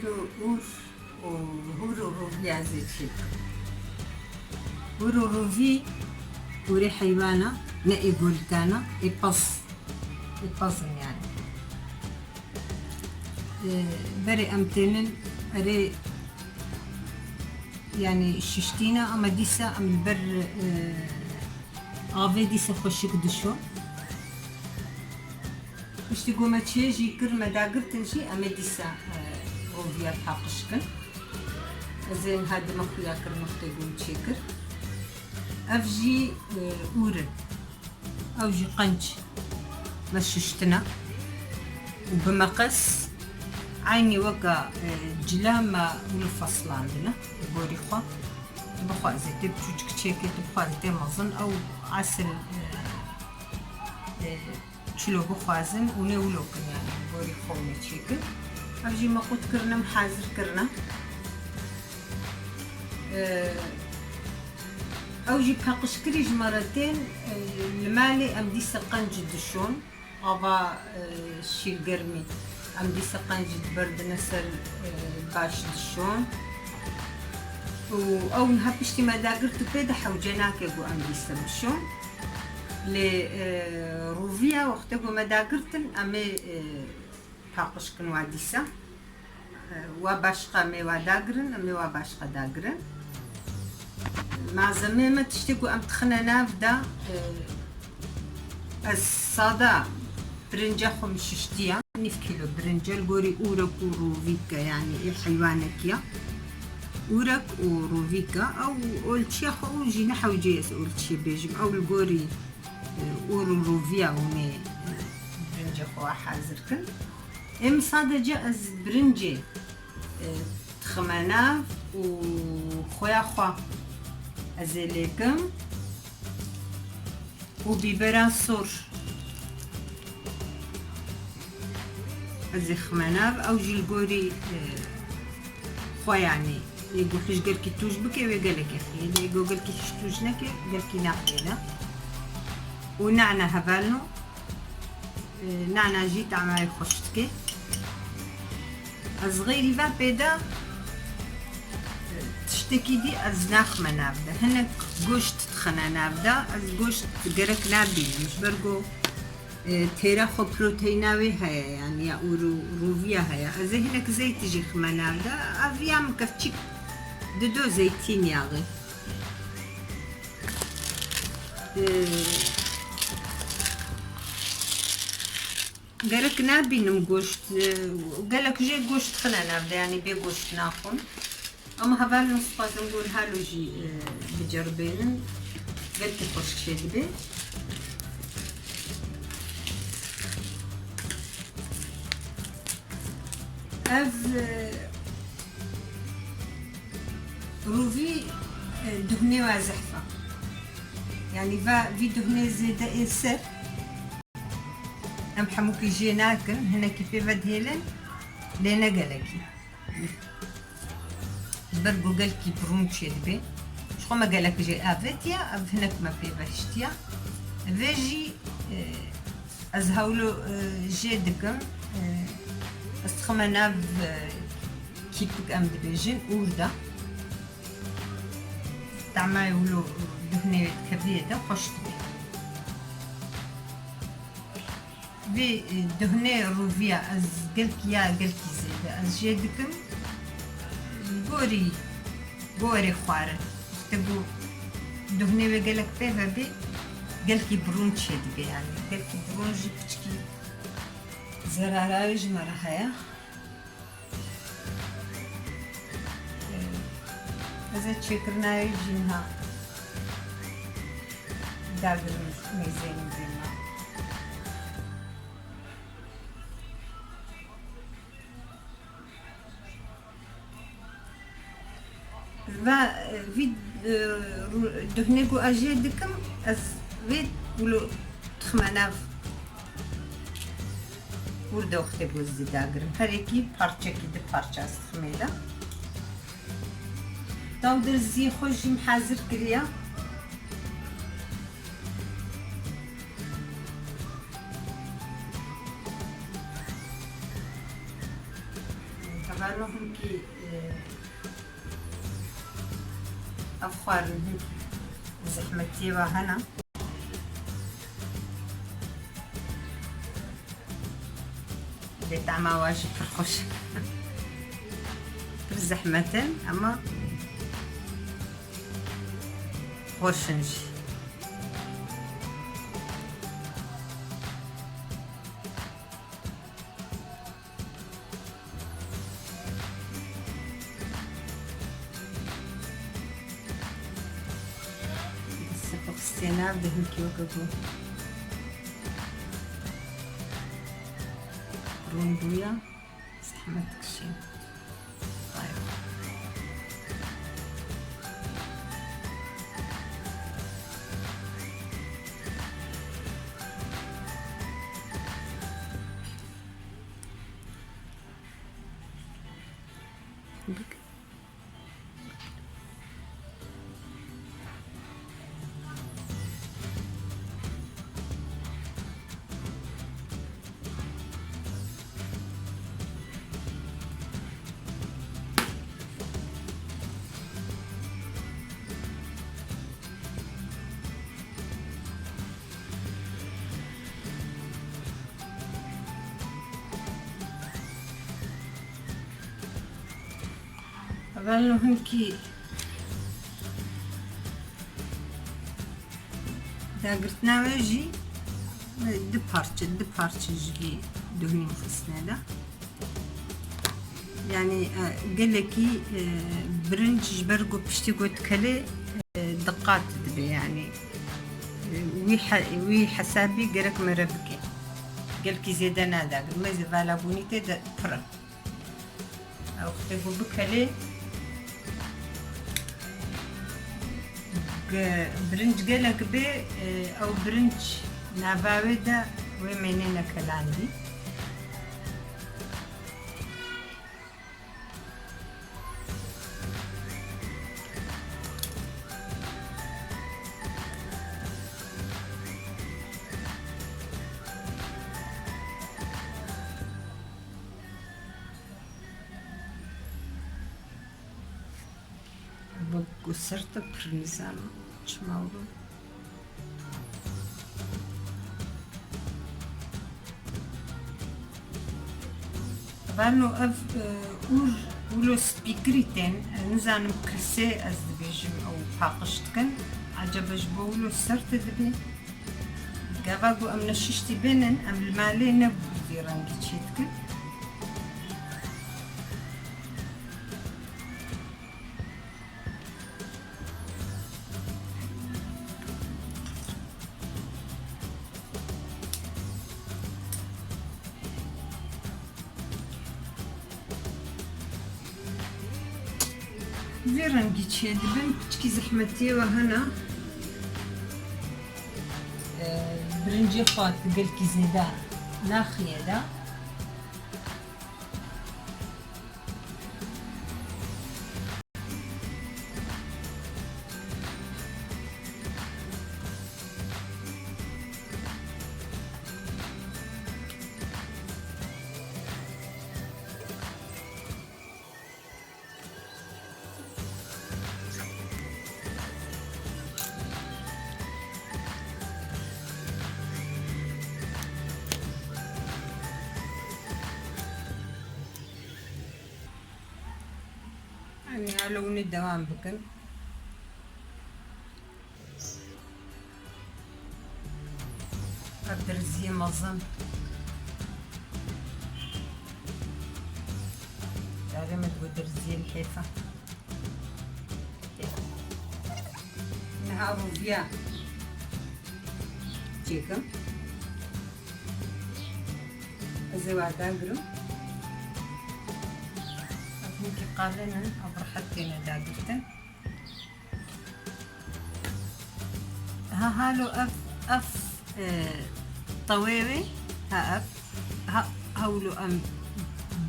اور وهورو روفيا زيتشيك هورو روفي وري حيوانة نقي قولتانا يبصن يعني بري أمتنن أري يعني ششتينا أما ديسا أم البر آفي ديسا خوشك دشو باش تقوم تشيجي كرمة داقرتن شي أما ديسا روفيا بحاقشكن زين هاد مخويا كرمة تقوم تشيكر أفجي أورن أوجي قنج مششتنا وبمقص عيني وقع جلامة والفصل عندنا بوري خوا تبخوا زيت بتوجك تشيكي تبخوا زيت مظن أو عسل تشلو بخوازن ونولوكن يعني بوري خوا تشيكي أفجي ما قلت كرنا محازر كرنا أوجي بحقش كريج مرتين المالي أم دي سقنج دشون أبا شي القرمي أم دي سقنج برد نسل باش دشون أو نهبشتي ما داقرتو بيدا حوجناك يقو أم دي سبشون لروفيا وقتقو ما داقرتن أمي بحقش كن واديسا وباشقا مي وداقرن أمي وباشقا داقرن مع زمامة تشتكو أم تخنا نافدا الصادا برنجة خمس شتيا نيف كيلو برنجة القوري أورك وروفيكا يعني حيوانك يا أورك وروفيكا أو أولتشيا خو جينا حوجيس أولتشيا بيجم أو القوري أورو روفيا ومي برنجة خو حازركن إم صادا جاء برنجة تخمناف وخويا خوا أزيلكم وبيبرا صور أزي خمناف أو جي القوري خوا يعني يقول فيش قالكي توجبكي ويقالك يا أخي اللي يقول قالكي فيش توجنكي قالكي ناقلة ونعنا هبالنو نعنا جيت عماي خشتكي أصغيري فا بيدا تشتكي دي از ناخمة نابدا هناك قوشت تخنا نابدا از قوشت قرك نابي مش برقو تيرا خو بروتيناوي هيا يعني يا روفيا هيا از هناك زيت تجي خمة نابدا افيا مكفتشيك ددو زيتين ياغي قرك نابي نم قوشت قالك جي قوشت خنا نابدا يعني بي قوشت ناخن أما هبال نصفات نقول هالو جي بجربين قلت خوش شدبي أف روفي دهني وازحفة يعني في دهني زيادة إنسر أم حموكي جيناكن هنا كيفي بدهيلن لينا قالكي برقو قالكي برونشي دبي شخو ما قالك جي افيتيا اف هناك ما في باشتيا فيجي ازهولو جي دكم استخمنا كيبك ام دبيجن وردا تعمل ولو دهني كبيرة خوش دبي في دهني روفيا از قالكي يا قالكي زيادة از جي دكم قوري خوارن تقول دهني وقالك بيفا بي قالكي برونشي دبي يعني قالكي برونجي بتشكي زراراوي جمرة هيا إذا تشكرنا يجينها داقر ميزين زينا في دهنيكو أجيدكم از فيت ولو تخمناف وردا وختبو الزداقرم هريكي بارچة كده بارچة استخميدا تاودر زي خوش محازر كريا طبعا فانهم كي افخار هيك زحمتي هنا بيت عما واجب فرخوش في زحمة اما خوش نجي استناب دهن كيو كبو روندويا زحمتك شي طيب بك بالو هنكي داقرتنا واجي دبارتش جي دهني مخصنا ده يعني قالكي برنج جبرقو بشتي قوت كلي دقات دبي يعني وي حسابي قرك مربكي قالكي زيدنا داقر ما زفالا بونيتي دا فرق او اختفو بكلي برنج قالك بي او برنج ناباويدا ومنينا كلاندي وصرت برنزان شماورو بانو اف ولو سبيكريتين نزانم كرسي از دبيجم او باقشتكن عجبش بولو سرت دبي قاباقو ام نششتي بينن ام المالي نبو دي رانجي تشيتكن رانجي تشيد بن تشكي زحمتي وهنا برنجي خاط قلكي زيدا ناخية دا يعني علوني الدوام بكن أقدر زي مظن تعلمت قدر زي الحيفة نهارو بيا جيكم أزوا داقرو ممكن قارنا أبرحتنا داقرتن ها هالو أف طويوي ها هاولو أم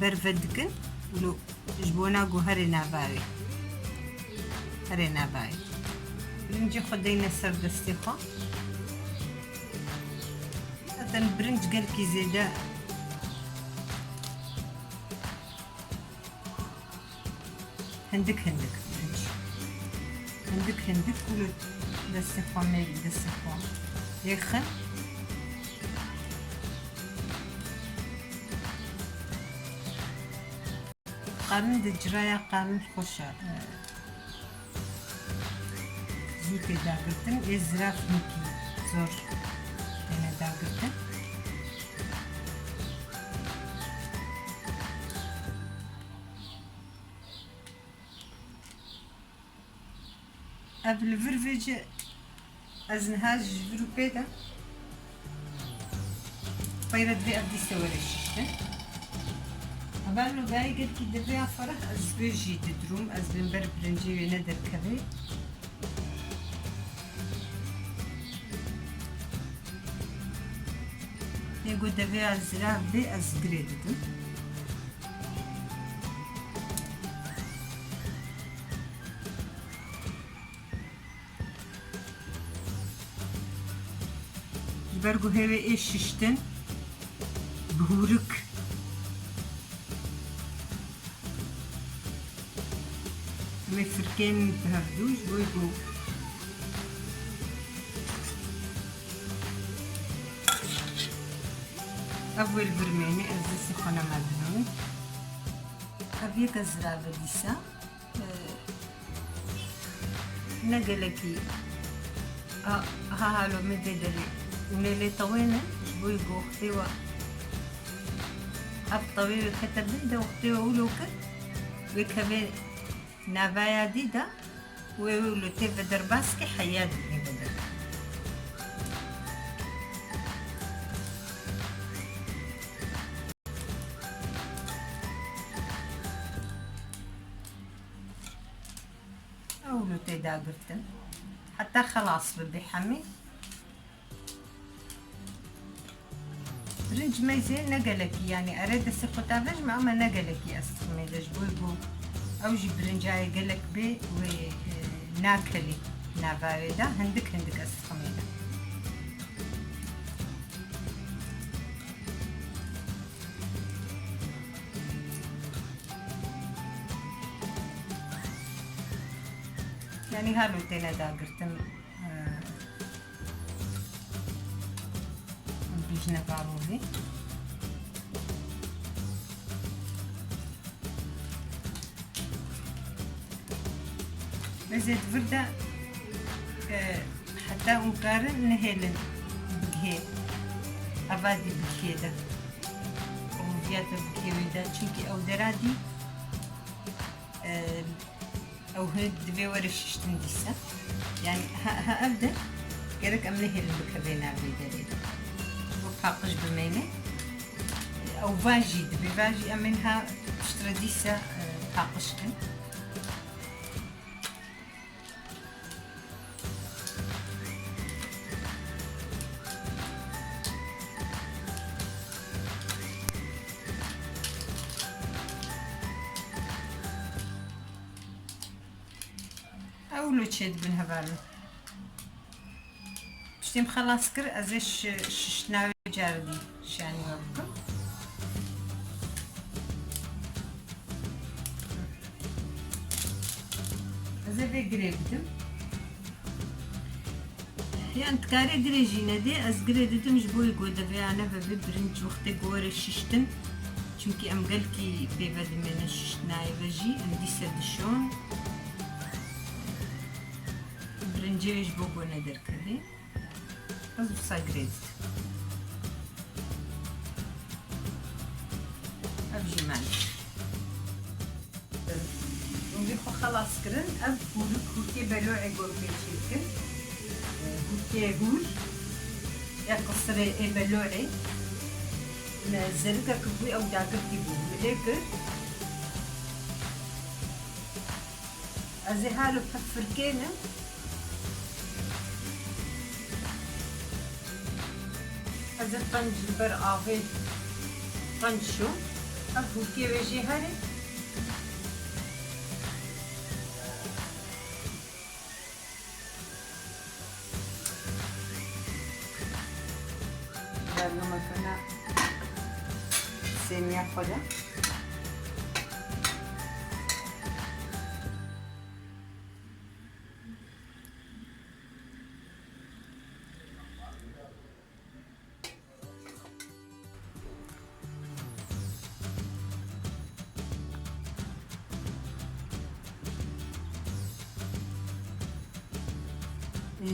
برفدكن ولو جبوناقو هرنا باوي نجي خدينا سردستيخو هذا البرنج قالكي زيدا هندك برنج هندك كله دستي خامي دستي خام يخن قارن دجرايا قارن خوشا زوتي داغرتن ازراف نكي زور انا داغرتن قبل فرفج ازنهاج فرو بيدا بايرد بي ابدي سوالي الشيشتن أبانو باي قد كده بيع فرح از بيجي تدروم از بنبر برنجي وندر كبي يقول ده بيع الزراع بي از جريدتن برقو هوا ايش ششتن بهورك مفركين بهردوش بويقو أول برميني أزيسي خونه مدنون أبيك أزرع بديسا نقلكي هالو مددري ونيلي طوينة بويقو اختيوا أب طويل كتبين دا اختيوا ولوكت وكبير نافايا ديدا ويقولوا تيفا درباسكي حياد بني بدر أولو تيدا قلتن حتى خلاص بدي حمي برنج ميزين نقلكي يعني أريد السقو تافج ما أما نقلكي أستخمي دجبويقو أوجي برنجاي قلك بي وناكلي نافاويدا هندك أستخميدا يعني هالو تينا داقرتم بيجنا باروفي بزيت فردة حتى مقارن نهيلن بقهي أبادي بقهي دا ومجياتا بقهي ويدا چونكي أو درادي أو هيد دبي ورششتن ديسا يعني ها أبدا قرق أم نهيلن بكبينا بيدا ريدا وبحاقش بميني أو فاجي دبي فاجي أمنها اشترى ديسا بحاقشتن أولو تشد بنها بالو بشتيم خلاص كر أزيش ششناوي جاردي شاني وابكم أزي في قريبتم يعني تكاري قريجينا دي أز قريبتم جبوي قودة في أنا في برنج وقتي قوري ششتن چونكي أم قلكي بيباد من الششناوي بجي أم دي سدشون برنجيش بوبو ندر كذي بس بصاقريت أبجي معلش ونجيبو خلاص كرن أب فولك هوكي بلوعي قربي شيكن هوكي هول يقصري اي بلوعي نزلقا كبوي أو داقرتي بو مليكر أزي هالو بفركينا هذا طنج البر آفيد طنجشو أبو كي وجي هاري دارنا مثلا سيميا خدا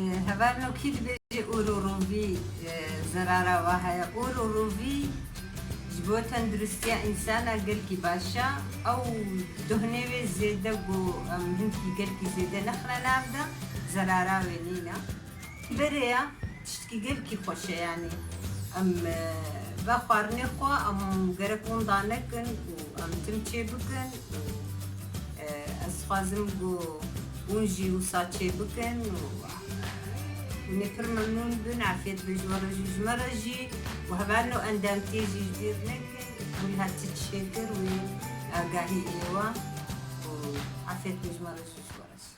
هبارنو كيد بيجي أوروروفي زرارة وهي أوروروفي جبو تندرستيا إنسانا قلكي باشا أو دهنوي زيادة بو هنكي قلكي زيادة نخلا نابدا زرارة ولينا بريا تشتكي قلكي خوشة يعني بخوارني خوا قرقون دانكن تمشي بكن أسخازم بو ونجي وصاتشي بكن ونكر ممنون بن عفيت بجمرجي جمرجي وهبانو أندام تيجي جديد نكن ولها تتشكر وقاهي إيوا وعفيت بجمرجي جمرجي